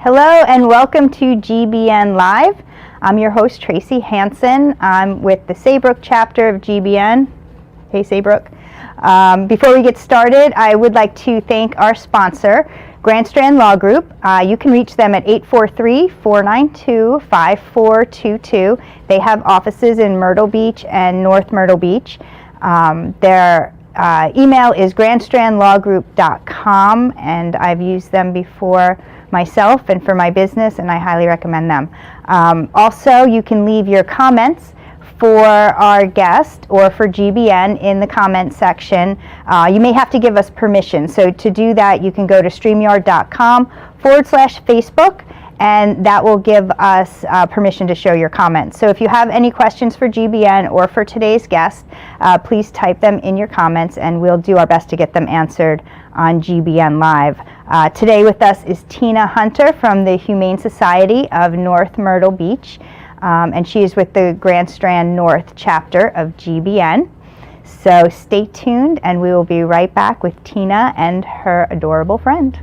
Hello and welcome to GBN Live. I'm your host Tracy Hansen. I'm with the Saybrook chapter of GBN. Hey Saybrook. Before we get started, I would like to thank our sponsor, Grand Strand Law Group. You can reach them at 843-492-5422. They have offices in Myrtle Beach and North Myrtle Beach. Their email is grandstrandlawgroup.com, and I've used them before myself and for my business, and I highly recommend them. Also, you can leave your comments for our guest or for GBN in the comment section. You may have to give us permission. So to do that, you can go to streamyard.com/Facebook, and that will give us permission to show your comments. So if you have any questions for GBN or for today's guest, please type them in your comments, and we'll do our best to get them answered on GBN Live. Today with us is Tina Hunter from the Humane Society of North Myrtle Beach, and she is with the Grand Strand North chapter of GBN. So stay tuned, and we will be right back with Tina and her adorable friend.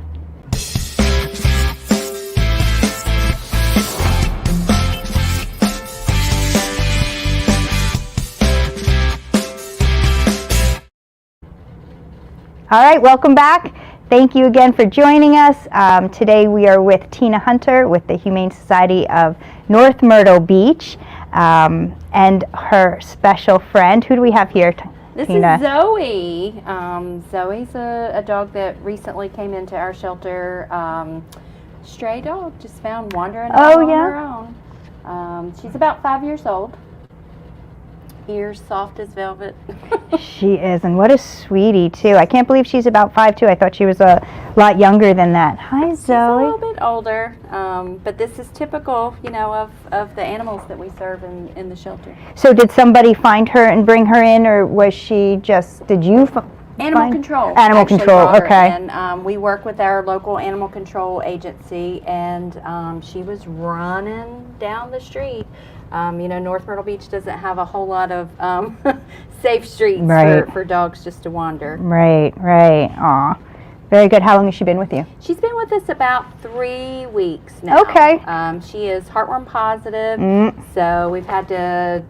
All right, welcome back. Thank you again for joining us. Today we are with Tina Hunter with the Humane Society of North Myrtle Beach, and her special friend. Who do we have here, Tina? This is Zoe. Zoe's a dog that recently came into our shelter. Stray dog, just found wandering on her own. She's about 5 years old. Ears soft as velvet. She is, and what a sweetie too. I can't believe she's about 5'2". I thought she was a lot younger than that. Hi, Zoe. She's a little bit older, but this is typical, of the animals that we serve in the shelter. So did somebody find her and bring her in, or was she just, did you Animal control. Animal control, okay. And we work with our local animal control agency, and she was running down the street. North Myrtle Beach doesn't have a whole lot of safe streets for dogs just to wander. Right. Aw. Very good. How long has she been with you? She's been with us about 3 weeks now. Okay. She is heartworm positive, so we've had to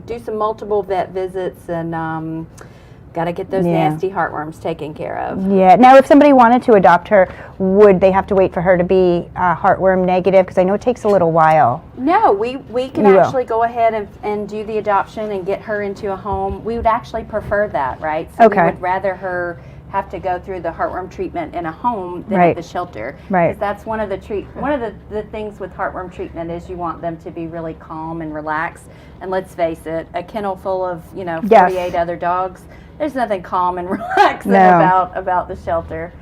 do some multiple vet visits, and got to get those nasty heartworms taken care of. Yeah. Now, if somebody wanted to adopt her, would they have to wait for her to be heartworm negative? Because I know it takes a little while. No, we can actually go ahead and do the adoption and get her into a home. We would actually prefer that, right? So we would rather her have to go through the heartworm treatment in a home than at the shelter. Right. Because that's one of the things with heartworm treatment is you want them to be really calm and relaxed. And let's face it, a kennel full of 48 other dogs, there's nothing calm and relaxing about the shelter.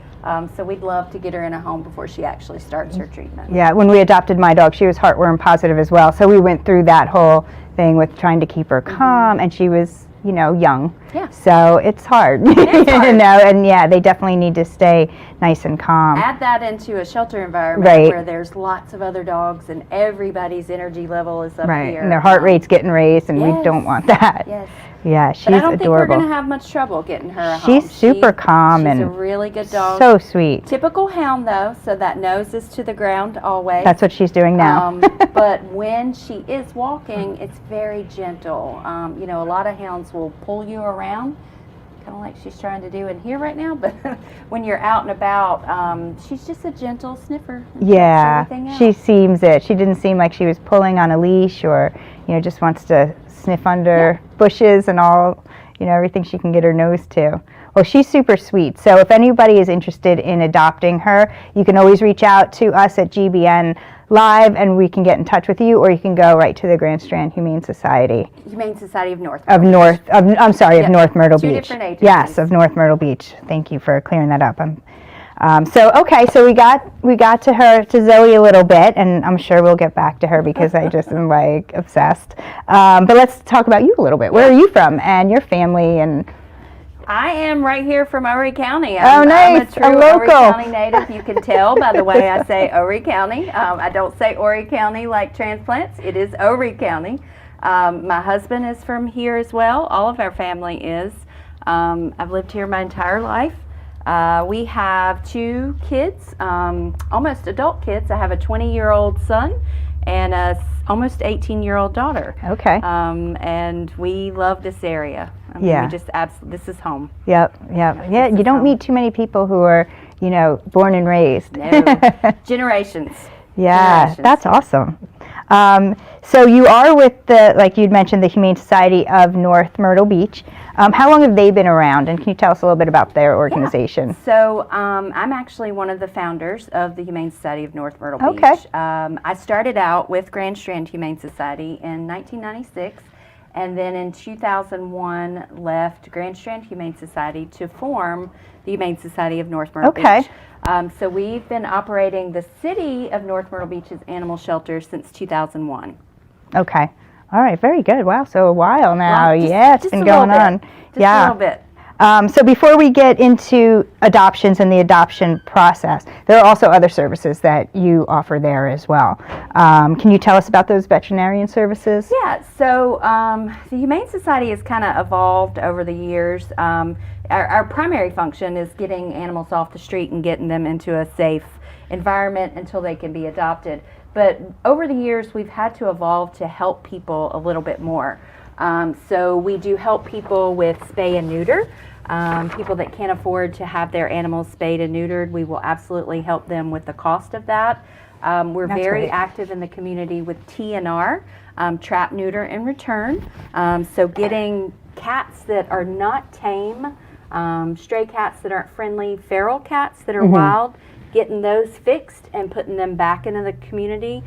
So we'd love to get her in a home before she actually starts her treatment. Yeah, when we adopted my dog, she was heartworm positive as well. So we went through that whole thing with trying to keep her calm, and she was, young. Yeah. So it's hard. It is hard. And they definitely need to stay nice and calm. Add that into a shelter environment where there's lots of other dogs and everybody's energy level is up here. And their heart rate's getting raised, and we don't want that. Yes. Yeah, she's adorable. But I don't think we're going to have much trouble getting her home. She's super calm and she's a really good dog. So sweet. Typical hound though, so that nose is to the ground always. That's what she's doing now. But when she is walking, it's very gentle. A lot of hounds will pull you around, kind of like she's trying to do in here right now. But when you're out and about, she's just a gentle sniffer. Yeah, she seems it. She didn't seem like she was pulling on a leash or, just wants to sniff under bushes and all, everything she can get her nose to. Well, she's super sweet. So if anybody is interested in adopting her, you can always reach out to us at GBN Live, and we can get in touch with you, or you can go right to the Grand Strand Humane Society. Humane Society of North. Of North Myrtle Beach. Two different agencies. Yes, of North Myrtle Beach. Thank you for clearing that up. So we got to Zoe a little bit, and I'm sure we'll get back to her because I just am obsessed. But let's talk about you a little bit. Where are you from and your family? And I am right here from Horry County. I'm a true Horry County native. You can tell by the way I say Horry County. I don't say Horry County like transplants. It is Horry County. My husband is from here as well. All of our family is. I've lived here my entire life. We have 2 kids, almost adult kids. I have a 20-year-old son and a almost 18-year-old daughter. Okay. And we love this area. I mean, we just this is home. Yep. Yeah, you don't meet too many people who are, born and raised. No. Generations. Yeah, that's awesome. So you are with like you'd mentioned, the Humane Society of North Myrtle Beach. How long have they been around, and can you tell us a little bit about their organization? Yeah. So I'm actually one of the founders of the Humane Society of North Myrtle Beach. Okay. I started out with Grand Strand Humane Society in 1996, and then in 2001 left Grand Strand Humane Society to form the Humane Society of North Myrtle Beach. So we've been operating the city of North Myrtle Beach's animal shelter since 2001. Okay. All right. Very good. Wow. So a while now. Well, it's been going on. Just a little bit. So before we get into adoptions and the adoption process, there are also other services that you offer there as well. Can you tell us about those veterinarian services? Yeah. So the Humane Society has kind of evolved over the years. Our primary function is getting animals off the street and getting them into a safe environment until they can be adopted. But over the years, we've had to evolve to help people a little bit more. So we do help people with spay and neuter. People that can't afford to have their animals spayed and neutered, we will absolutely help them with the cost of that. We're very active in the community with TNR, trap, neuter, and return. So getting cats that are not tame, stray cats that aren't friendly, feral cats that are wild, getting those fixed and putting them back into the community.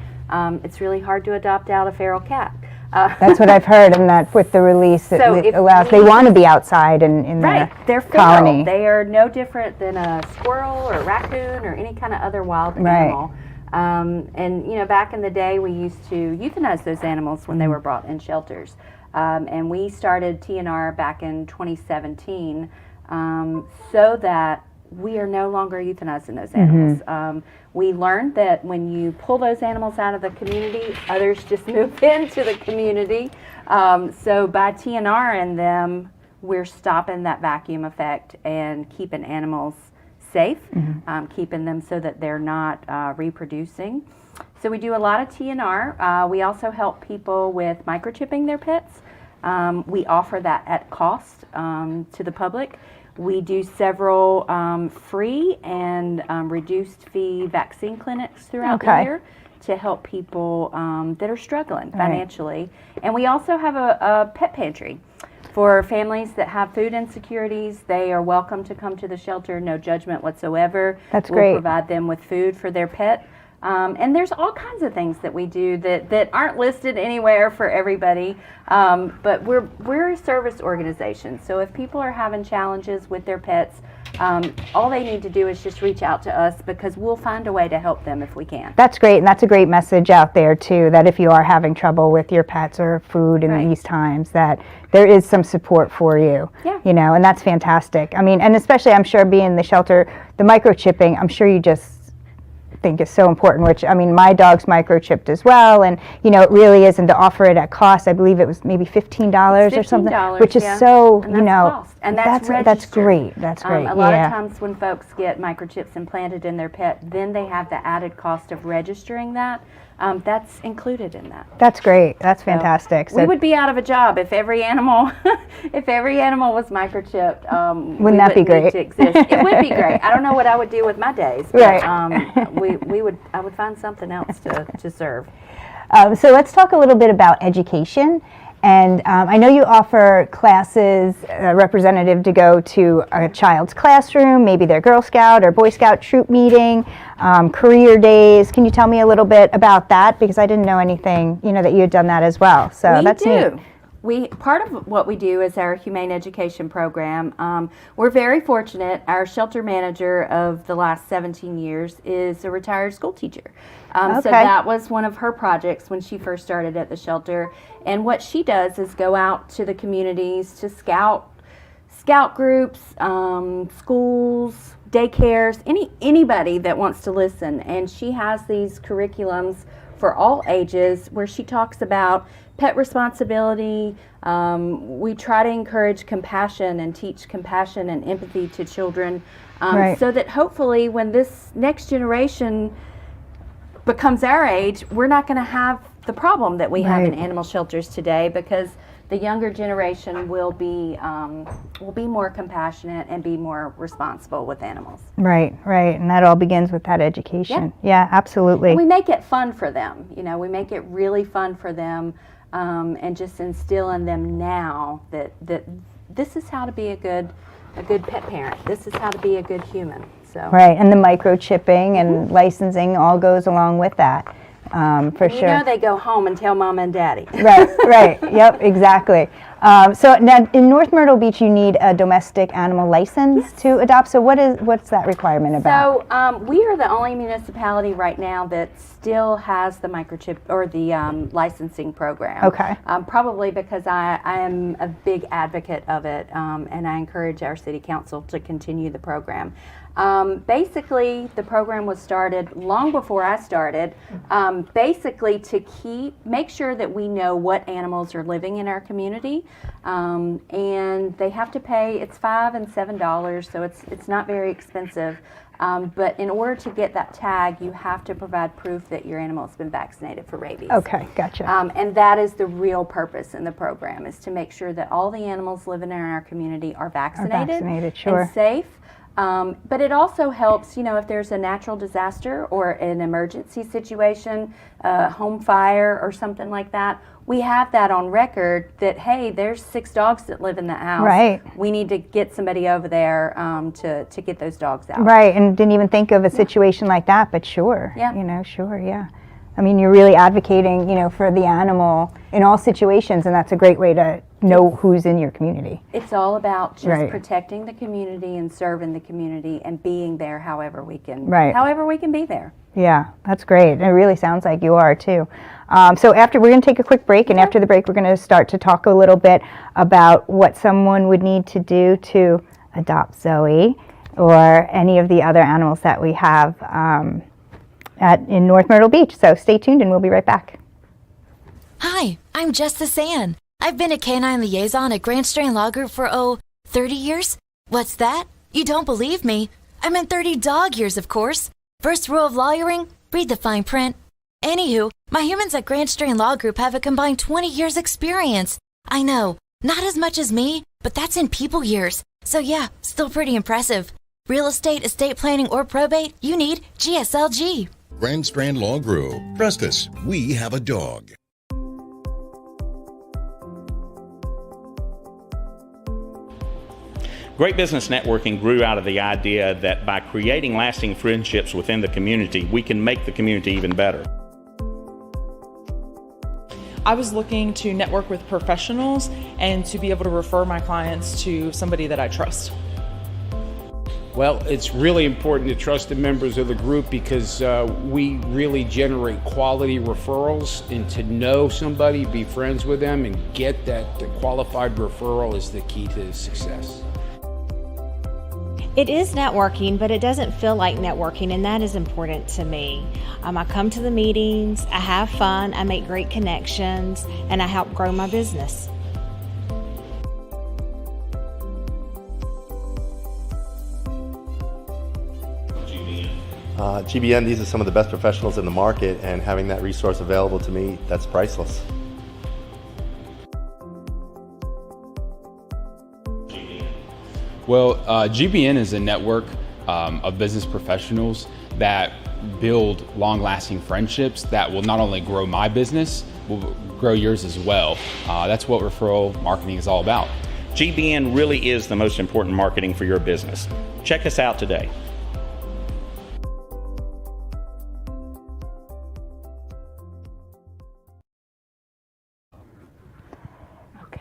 It's really hard to adopt out a feral cat. That's what I've heard, and that with the release, it allows. They want to be outside in they're colony. Feral. They are no different than a squirrel or a raccoon or any kind of other wild animal. And back in the day, we used to euthanize those animals when they were brought in shelters. And we started TNR back in 2017 so that we are no longer euthanizing those animals. We learned that when you pull those animals out of the community, others just move into the community. So by TNR-ing them, we're stopping that vacuum effect and keeping animals safe, keeping them so that they're not reproducing. So we do a lot of TNR. We also help people with microchipping their pets. We offer that at cost to the public. We do several free and reduced fee vaccine clinics throughout the year to help people that are struggling financially. And we also have a pet pantry. For families that have food insecurities, they are welcome to come to the shelter, no judgment whatsoever. That's great. We'll provide them with food for their pet. And there's all kinds of things that we do that aren't listed anywhere for everybody, but we're a service organization. So if people are having challenges with their pets, all they need to do is just reach out to us, because we'll find a way to help them if we can. That's great, and that's a great message out there too, that if you are having trouble with your pets or food in these times, that there is some support for you. And that's fantastic. I mean, and especially I'm sure being in the shelter, the microchipping, I'm sure you just think is so important, which I mean my dog's microchipped as well, and it really is, and to offer it at cost, I believe it was maybe $15 or something, which is so and that's great. That's great. A lot of times when folks get microchips implanted in their pet, then they have the added cost of registering that. That's included in that. That's great. That's fantastic. So we would be out of a job if every animal was microchipped. Wouldn't that be great? To exist. It would be great. I don't know what I would do with my days, but I would find something else to serve. So let's talk a little bit about education. And I know you offer classes, representative to go to a child's classroom, maybe their Girl Scout or Boy Scout troop meeting, career days. Can you tell me a little bit about that? Because I didn't know anything, that you had done that as well. So that's neat. Part of what we do is our humane education program. We're very fortunate. Our shelter manager of the last 17 years is a retired school teacher. So that was one of her projects when she first started at the shelter. And what she does is go out to the communities to scout groups, schools, daycares, anybody that wants to listen. And she has these curriculums for all ages where she talks about pet responsibility. We try to encourage compassion and teach compassion and empathy to children, so that hopefully when this next generation becomes our age, we're not going to have the problem that we have in animal shelters today, because the younger generation will be more compassionate and be more responsible with animals. Right, and that all begins with that education. Yeah, absolutely. And we make it fun for them. We make it really fun for them, and just instill in them now that this is how to be a good pet parent. This is how to be a good human. So. Right, and the microchipping and licensing all goes along with that. For sure. They go home and tell mom and daddy. Right. Yep, exactly. So now in North Myrtle Beach, you need a domestic animal license to adopt. So what's that requirement about? So we are the only municipality right now that still has the microchip or the licensing program. Okay. Probably because I am a big advocate of it, and I encourage our city council to continue the program. Basically, the program was started long before I started, basically to make sure that we know what animals are living in our community, and they have to pay. It's $5 and $7, so it's not very expensive. But in order to get that tag, you have to provide proof that your animal has been vaccinated for rabies. Okay, gotcha. And that is the real purpose in the program, is to make sure that all the animals living in our community are vaccinated, and safe. But it also helps, if there's a natural disaster or an emergency situation, home fire or something like that, we have that on record that, hey, there's 6 dogs that live in the house. Right. We need to get somebody over there to get those dogs out. Right, and didn't even think of a situation like that, but sure. Yeah. Sure, yeah. I mean, you're really advocating, for the animal in all situations, and that's a great way to know who's in your community. It's all about just protecting the community and serving the community and being there however we can be there. Yeah, that's great. It really sounds like you are too. So we're going to take a quick break, and after the break, we're going to start to talk a little bit about what someone would need to do to adopt Zoe or any of the other animals that we have in North Myrtle Beach. So stay tuned, and we'll be right back. Hi, I'm Justice Ann. I've been a canine liaison at Grand Strand Law Group for, 30 years? What's that? You don't believe me? I meant 30 dog years, of course. First rule of lawyering, read the fine print. Anywho, my humans at Grand Strand Law Group have a combined 20 years experience. I know, not as much as me, but that's in people years. So yeah, still pretty impressive. Real estate, estate planning, or probate, you need GSLG. Grand Strand Law Group. Trust us, we have a dog. Great Business Networking grew out of the idea that by creating lasting friendships within the community, we can make the community even better. I was looking to network with professionals and to be able to refer my clients to somebody that I trust. Well, it's really important to trust the members of the group because we really generate quality referrals, and to know somebody, be friends with them, and get that qualified referral is the key to success. It is networking, but it doesn't feel like networking, and that is important to me. I come to the meetings, I have fun, I make great connections, and I help grow my business. GBN, these are some of the best professionals in the market, and having that resource available to me, that's priceless. Well, GBN is a network of business professionals that build long-lasting friendships that will not only grow my business, will grow yours as well. That's what referral marketing is all about. GBN really is the most important marketing for your business. Check us out today.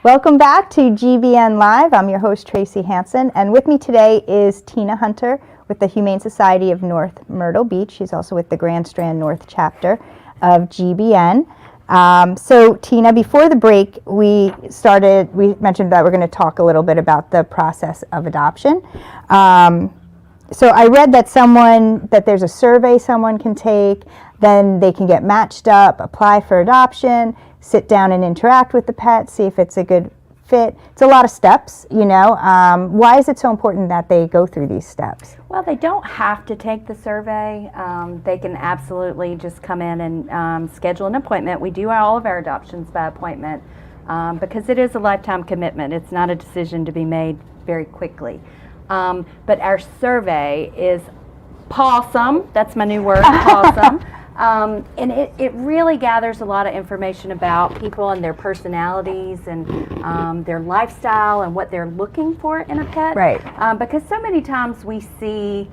Welcome back to GBN Live. I'm your host, Tracy Hansen, and with me today is Tina Hunter with the Humane Society of North Myrtle Beach. She's also with the Grand Strand North Chapter of GBN. So Tina, before the break, we mentioned that we're going to talk a little bit about the process of adoption. So I read that there's a survey someone can take, then they can get matched up, apply for adoption, sit down and interact with the pet, see if it's a good fit. It's a lot of steps, you know. Why is it so important that they go through these steps? Well, they don't have to take the survey. They can absolutely just come in and schedule an appointment. We do all of our adoptions by appointment because it is a lifetime commitment. It's not a decision to be made very quickly. But our survey is pawsome. That's my new word, pawsome. And it really gathers a lot of information about people and their personalities and their lifestyle and what they're looking for in a pet. Right. Because so many times we see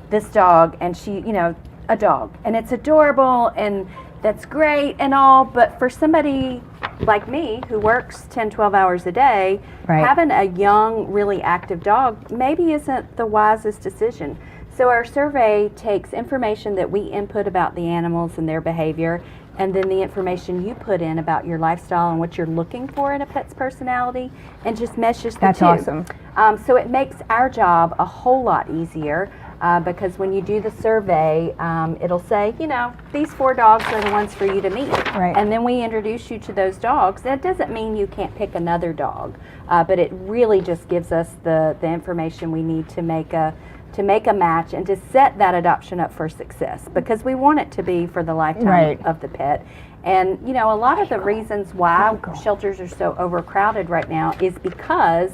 this dog and she, you know, a dog, and it's adorable and that's great and all, but for somebody like me who works 10, 12 hours a day, having a young, really active dog maybe isn't the wisest decision. So our survey takes information that we input about the animals and their behavior, and then the information you put in about your lifestyle and what you're looking for in a pet's personality, and just meshes the two. That's awesome. So it makes our job a whole lot easier because when you do the survey, it'll say, you know, these 4 dogs are the ones for you to meet. Right. And then we introduce you to those dogs. That doesn't mean you can't pick another dog, but it really just gives us the information we need to make a match and to set that adoption up for success, because we want it to be for the lifetime of the pet. And, you know, a lot of the reasons why shelters are so overcrowded right now is because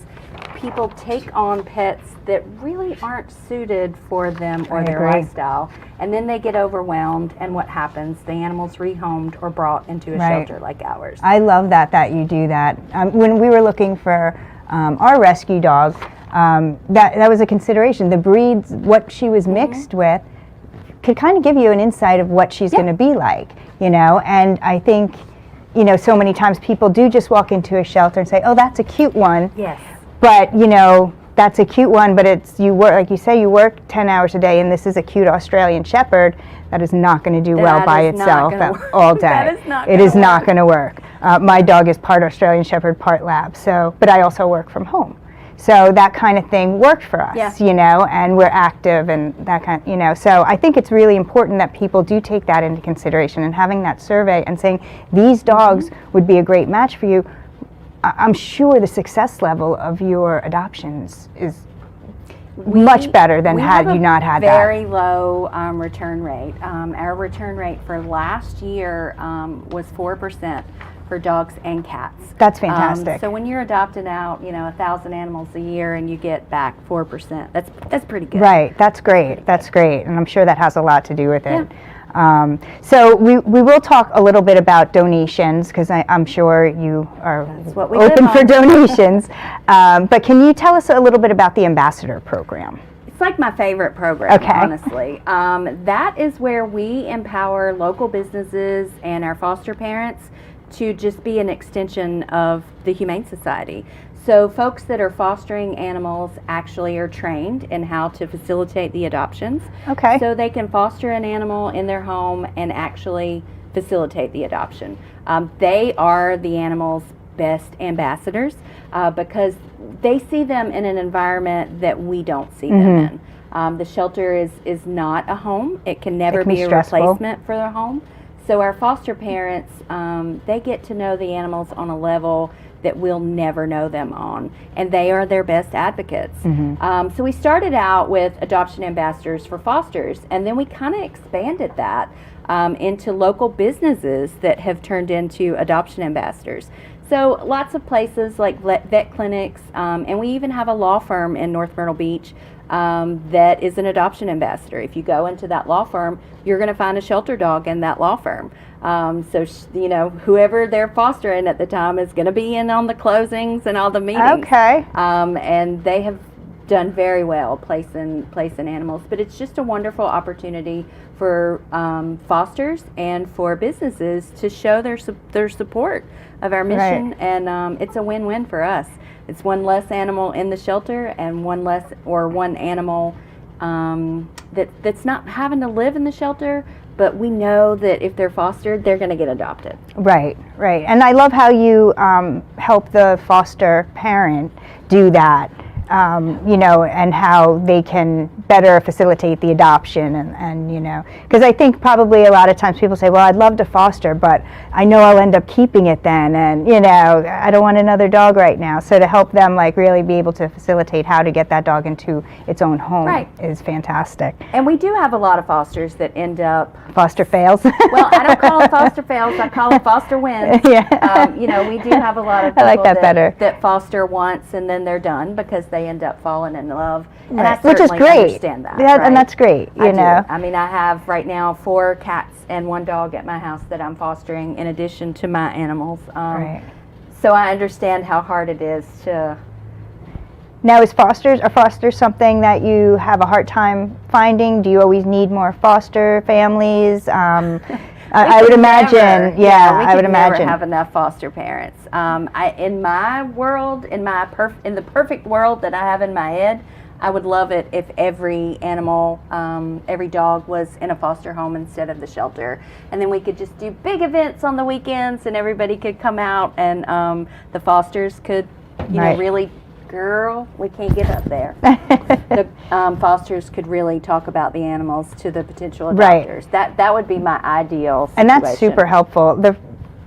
people take on pets that really aren't suited for them or their lifestyle. And then they get overwhelmed, and what happens? The animal's rehomed or brought into a shelter like ours. I love that you do that. When we were looking for our rescue dog, that was a consideration. The breeds, what she was mixed with, could kind of give you an insight of what she's going to be like, you know. And I think, you know, so many times people do just walk into a shelter and say, oh, that's a cute one. Yes. But, you know, that's a cute one, but it's, you work, like you say, you work 10 hours a day, and this is a cute Australian Shepherd that is not going to do well by itself all day. It is not going to work. My dog is part Australian Shepherd, part Lab, so, but I also work from home. So that kind of thing worked for us, you know, and we're active and that kind, you know. So I think it's really important that people do take that into consideration, and having that survey and saying these dogs would be a great match for you. I'm sure the success level of your adoptions is much better than had you not had that. Very low return rate. Our return rate for last year was 4%. For dogs and cats. That's fantastic. So when you're adopting out, you know, 1,000 animals a year and you get back 4%, that's pretty good. Right, that's great. That's great, and I'm sure that has a lot to do with it. So we will talk a little bit about donations, because I'm sure you are open for donations. But can you tell us a little bit about the Ambassador program? It's like my favorite program, honestly. That is where we empower local businesses and our foster parents to just be an extension of the Humane Society. So folks that are fostering animals actually are trained in how to facilitate the adoptions. So they can foster an animal in their home and actually facilitate the adoption. They are the animal's best ambassadors because they see them in an environment that we don't see them in. The shelter is not a home. It can never be a replacement for their home. So our foster parents, they get to know the animals on a level that we'll never know them on, and they are their best advocates. So we started out with adoption ambassadors for fosters, and then we kind of expanded that into local businesses that have turned into adoption ambassadors. So lots of places like vet clinics, and we even have a law firm in North Myrtle Beach that is an adoption ambassador. If you go into that law firm, you're going to find a shelter dog in that law firm. So, you know, whoever they're fostering at the time is going to be in on the closings and all the meetings. And they have done very well placing animals. But it's just a wonderful opportunity for fosters and for businesses to show their support of our mission. And it's a win-win for us. It's one less animal in the shelter and one animal that's not having to live in the shelter, but we know that if they're fostered, they're going to get adopted. Right. And I love how you help the foster parent do that. you know, and how they can better facilitate the adoption and you know, because I think probably a lot of times people say, well, I'd love to foster, but I know I'll end up keeping it then, and you know, I don't want another dog right now. So to help them like really be able to facilitate how to get that dog into its own home is fantastic. And we do have a lot of fosters that end up foster fails. Well, I don't call them foster fails. I call them foster wins. Yeah. You know, we do have a lot of people I like that better. That foster once and then they're done because they end up falling in love. And Right. I Which is great. understand that. Yeah, right? and that's great. You know. I mean, I have right now 4 cats and 1 dog at my house that I'm fostering in addition to my animals. Right. So I understand how hard it is to. Now, are fosters something that you have a hard time finding? Do you always need more foster families? I would imagine, I would imagine. Never have enough foster parents. In my world, in the perfect world that I have in my head, I would love it if every animal, every dog was in a foster home instead of the shelter. And then we could just do big events on the weekends and everybody could come out and the fosters could, you know, really, girl, we can't get up there. The fosters could really talk about the animals to the potential adopters. That would be my ideal situation. And that's super helpful. The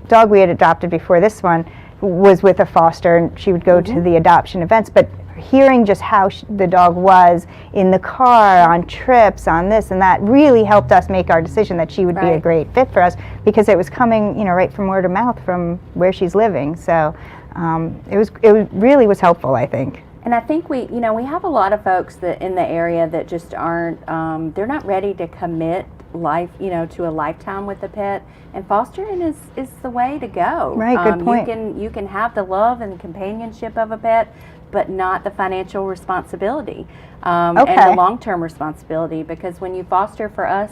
dog we had adopted before this one was with a foster, and she would go to the adoption events, but hearing just how the dog was in the car, on trips, on this and that, really helped us make our decision that she would be a great fit for us, because it was coming, you know, right from word of mouth from where she's living. So it really was helpful, I think. And I think we have a lot of folks that in the area that just aren't, they're not ready to commit to a lifetime with a pet. And fostering is the way to go. Right, good point. You can have the love and companionship of a pet, but not the financial responsibility and the long-term responsibility. Because when you foster for us,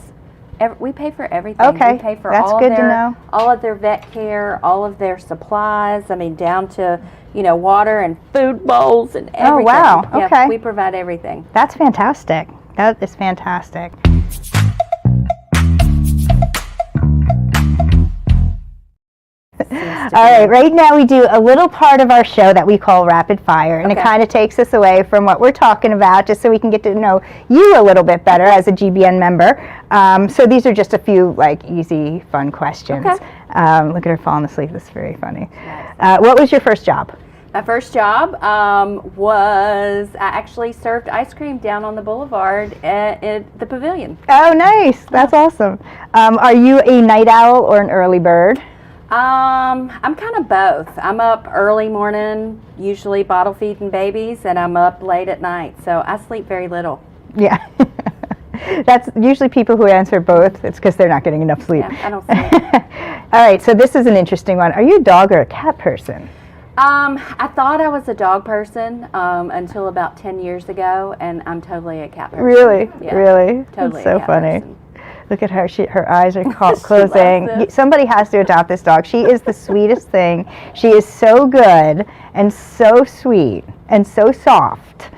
we pay for everything. Okay, we pay for that's good to know. all of their vet care, all of their supplies. I mean, down to water and food bowls and everything. Oh wow! Yeah, okay, we provide everything. That's fantastic. That is fantastic. All right, right now we do a little part of our show that we call Rapid Fire, and it kind of takes us away from what we're talking about, just so we can get to know you a little bit better as a GBN member. So these are just a few easy, fun questions. Okay. Look at her falling asleep. This is very funny. What was your first job? My first job was I actually served ice cream down on the boulevard at the pavilion. Oh, nice. That's awesome. Are you a night owl or an early bird? I'm kind of both. I'm up early morning, usually bottle feeding babies, and I'm up late at night. So I sleep very little. Yeah. That's usually people who answer both. It's because they're not getting enough sleep. Yeah, I don't sleep. All right, so this is an interesting one. Are you a dog or a cat person? I thought I was a dog person until about 10 years ago, and I'm totally a cat person. Really? Yeah, really? Totally. That's so funny. Person. Look at her. Her eyes are closing. Somebody has to adopt this dog. She is the sweetest thing. She is so good and so sweet and so soft.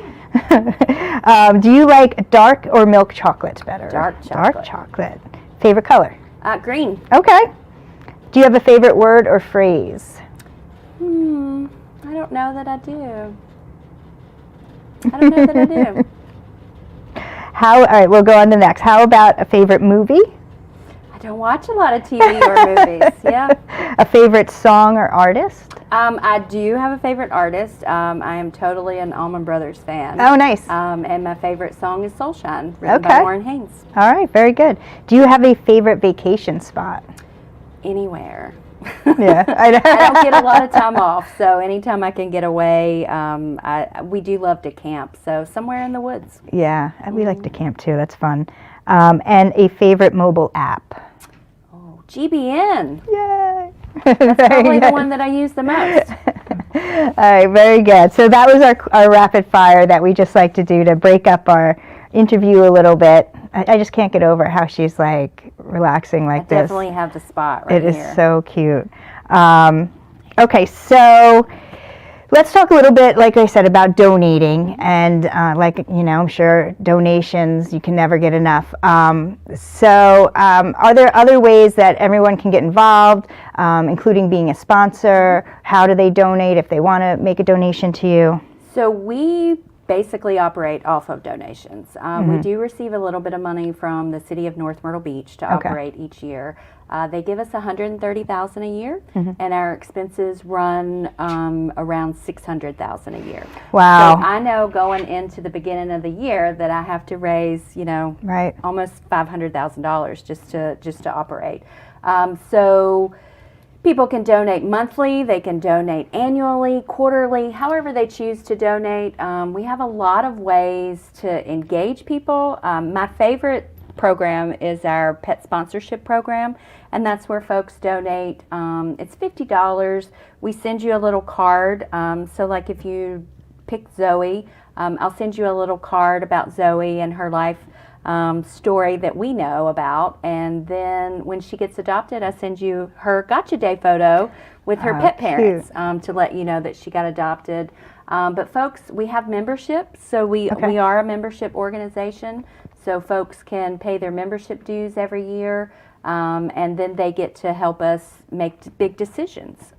Do you like dark or milk chocolate better? Dark chocolate. Dark chocolate. Favorite color? Green. Okay. Do you have a favorite word or phrase? I don't know that I do. All right, we'll go on to the next. How about a favorite movie? I don't watch a lot of TV or movies. Yeah. A favorite song or artist? I do have a favorite artist. I am totally an Allman Brothers fan. Oh, nice. And my favorite song is Soul Shine, written by Warren Haynes. All right, very good. Do you have a favorite vacation spot? Anywhere. Yeah, I don't get a lot of time off, so anytime I can get away, we do love to camp, so somewhere in the woods. Yeah, we like to camp too. That's fun. And a favorite mobile app? Oh, GBN. Yay! That's probably the one that I use the most. All right, very good. So that was our rapid fire that we just like to do to break up our interview a little bit. I just can't get over how she's relaxing like this. I definitely have the spot right here. It is so cute. Okay, so let's talk a little bit, like I said, about donating. And I'm sure donations, you can never get enough. So are there other ways that everyone can get involved, including being a sponsor? How do they donate if they want to make a donation to you? So we basically operate off of donations. We do receive a little bit of money from the city of North Myrtle Beach to operate each year. They give us $130,000 a year, and our expenses run around $600,000 a year. Wow! So I know going into the beginning of the year that I have to raise, almost $500,000 just to operate. So people can donate monthly, they can donate annually, quarterly, however they choose to donate. We have a lot of ways to engage people. My favorite program is our pet sponsorship program, and that's where folks donate. It's $50. We send you a little card. So like if you pick Zoe, I'll send you a little card about Zoe and her life story that we know about, and then when she gets adopted, I send you her Gotcha Day photo with her pet parents to let you know that she got adopted. But folks, we have memberships, so we are a membership organization, so folks can pay their membership dues every year, and then they get to help us make big decisions,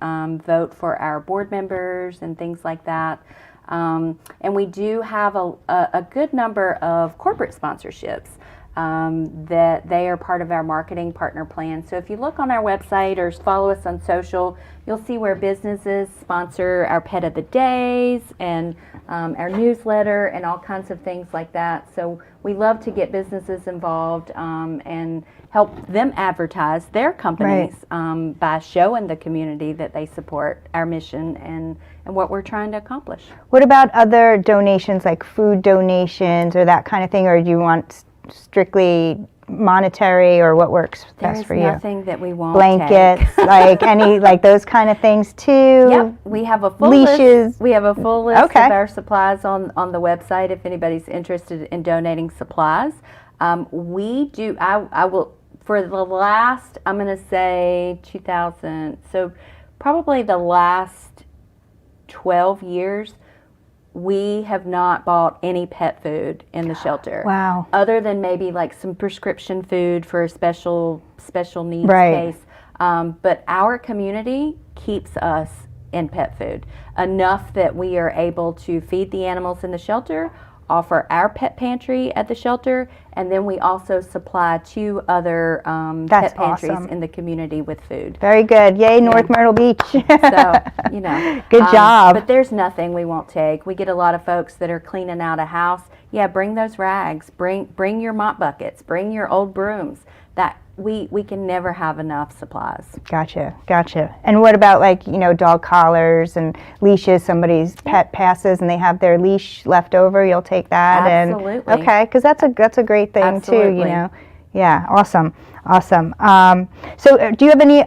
vote for our board members and things like that. And we do have a good number of corporate sponsorships that they are part of our marketing partner plan. So if you look on our website or follow us on social, you'll see where businesses sponsor our Pet of the Days and our newsletter and all kinds of things like that. So we love to get businesses involved and help them advertise their companies by showing the community that they support our mission and what we're trying to accomplish. What about other donations, like food donations or that kind of thing, or do you want strictly monetary, or what works best for you? There's nothing that we won't Blankets, take. like any, like those kind of things too. Yep, we have a full leashes. list. We have a full list of our supplies on the website if anybody's interested in donating supplies. We do. I will, for the last, I'm going to say 2000. So probably the last 12 years, we have not bought any pet food in the shelter. Wow. Other than maybe like some prescription food for a special needs case. But our community keeps us in pet food enough that we are able to feed the animals in the shelter, offer our pet pantry at the shelter, and then we also supply 2 other pet pantries in the community with food. Very good. Yay, North Myrtle Beach. So, good job. But there's nothing we won't take. We get a lot of folks that are cleaning out a house. Yeah, bring those rags. Bring your mop buckets. Bring your old brooms. That we can never have enough supplies. Gotcha. And what about, like, dog collars and leashes? Somebody's pet passes and they have their leash left over. You'll take that. Absolutely. And okay, because that's a great thing too. Yeah. Awesome. So do you have any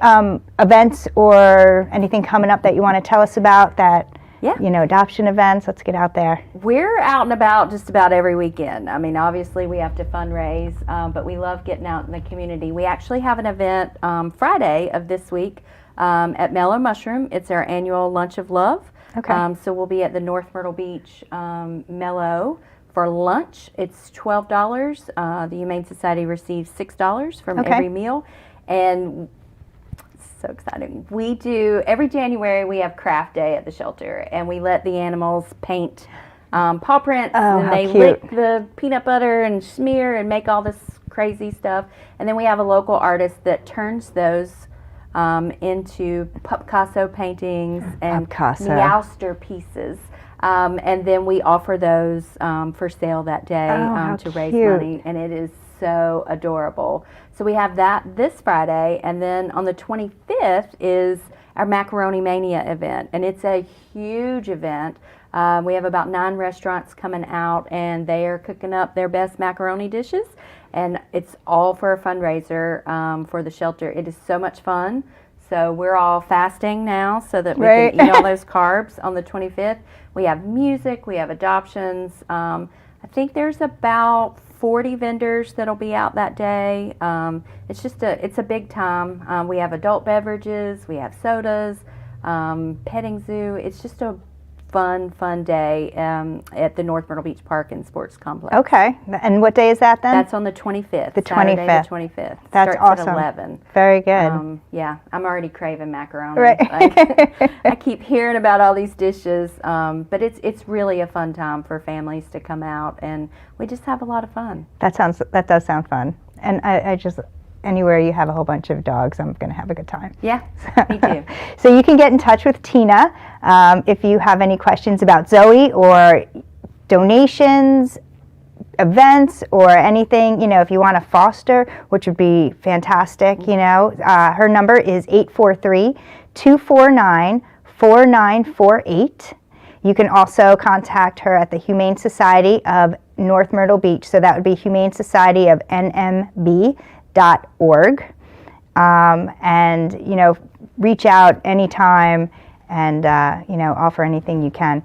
events or anything coming up that you want to tell us about that? Yeah. Adoption events. Let's get out there. We're out and about just about every weekend. I mean, obviously we have to fundraise, but we love getting out in the community. We actually have an event Friday of this week at Mellow Mushroom. It's our annual Lunch of Love. Okay. So we'll be at the North Myrtle Beach Mellow for lunch. It's $12. The Humane Society receives $6 from every meal. And so exciting. We do, every January we have craft day at the shelter, and we let the animals paint paw prints, and they lick the peanut butter and smear and make all this crazy stuff. And then we have a local artist that turns those into Picasso paintings and Meowster pieces. And then we offer those for sale that day to raise money, and it is so adorable. So we have that this Friday, and then on the 25th is our Macaroni Mania event, and it's a huge event. We have about 9 restaurants coming out, and they are cooking up their best macaroni dishes, and it's all for a fundraiser for the shelter. It is so much fun. So we're all fasting now so that we can eat all those carbs on the 25th. We have music, we have adoptions. I think there's about 40 vendors that'll be out that day. It's a big time. We have adult beverages, we have sodas, petting zoo. It's just a fun day at the North Myrtle Beach Park and Sports Complex. Okay. And what day is that then? That's on the 25th. The 25th. Saturday the 25th. That's Starts awesome. at 11. Very good. Yeah, I'm already craving macaroni. Right. I keep hearing about all these dishes, but it's really a fun time for families to come out, and we just have a lot of fun. That does sound fun. And I just, anywhere you have a whole bunch of dogs, I'm going to have a good time. Yeah, me too. So you can get in touch with Tina if you have any questions about Zoe or donations, events, or anything, if you want to foster, which would be fantastic, her number is 843-249-4948. You can also contact her at the Humane Society of North Myrtle Beach. So that would be Humane Society of NMB.org. And, reach out anytime and, offer anything you can.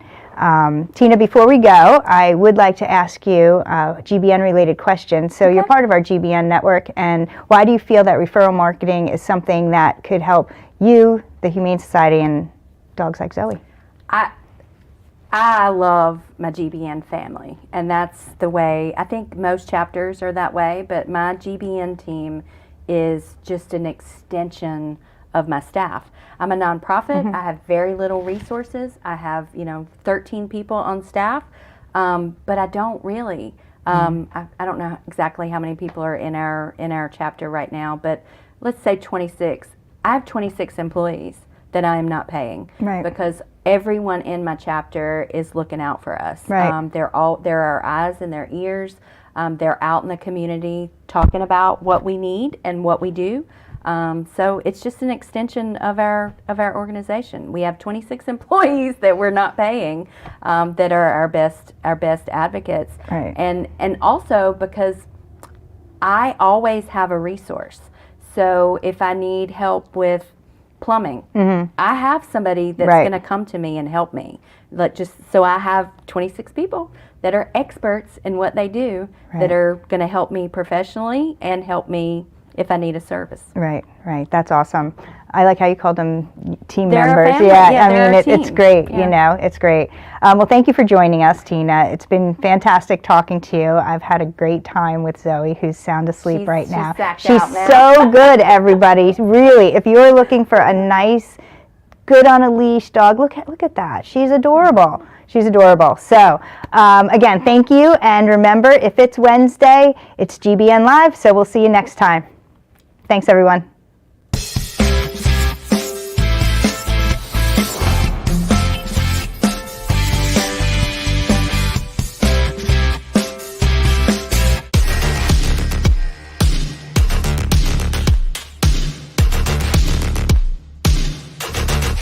Tina, before we go, I would like to ask you a GBN-related question. So you're part of our GBN network, and why do you feel that referral marketing is something that could help you, the Humane Society, and dogs like Zoe? I love my GBN family, and that's the way, I think most chapters are that way, but my GBN team is just an extension of my staff. I'm a nonprofit. I have very little resources. I have, 13 people on staff, but I don't really. I don't know exactly how many people are in our chapter right now, but let's say 26. I have 26 employees that I am not paying, because everyone in my chapter is looking out for us. They're our eyes and their ears. They're out in the community talking about what we need and what we do. So it's just an extension of our organization. We have 26 employees that we're not paying, that are our best advocates. And also because I always have a resource. So if I need help with plumbing, I have somebody that's going to come to me and help me. So I have 26 people that are experts in what they do, that are going to help me professionally and help me if I need a service. Right. That's awesome. I like how you called them team They're members. A family. I mean, it's great. It's great. Well, thank you for joining us, Tina. It's been fantastic talking to you. I've had a great time with Zoe, who's sound asleep right now. She's so good, everybody. Really, if you're looking for a nice, good on a leash dog, look at that. She's adorable. So, again, thank you. And remember, if it's Wednesday, it's GBN Live. So we'll see you next time. Thanks, everyone.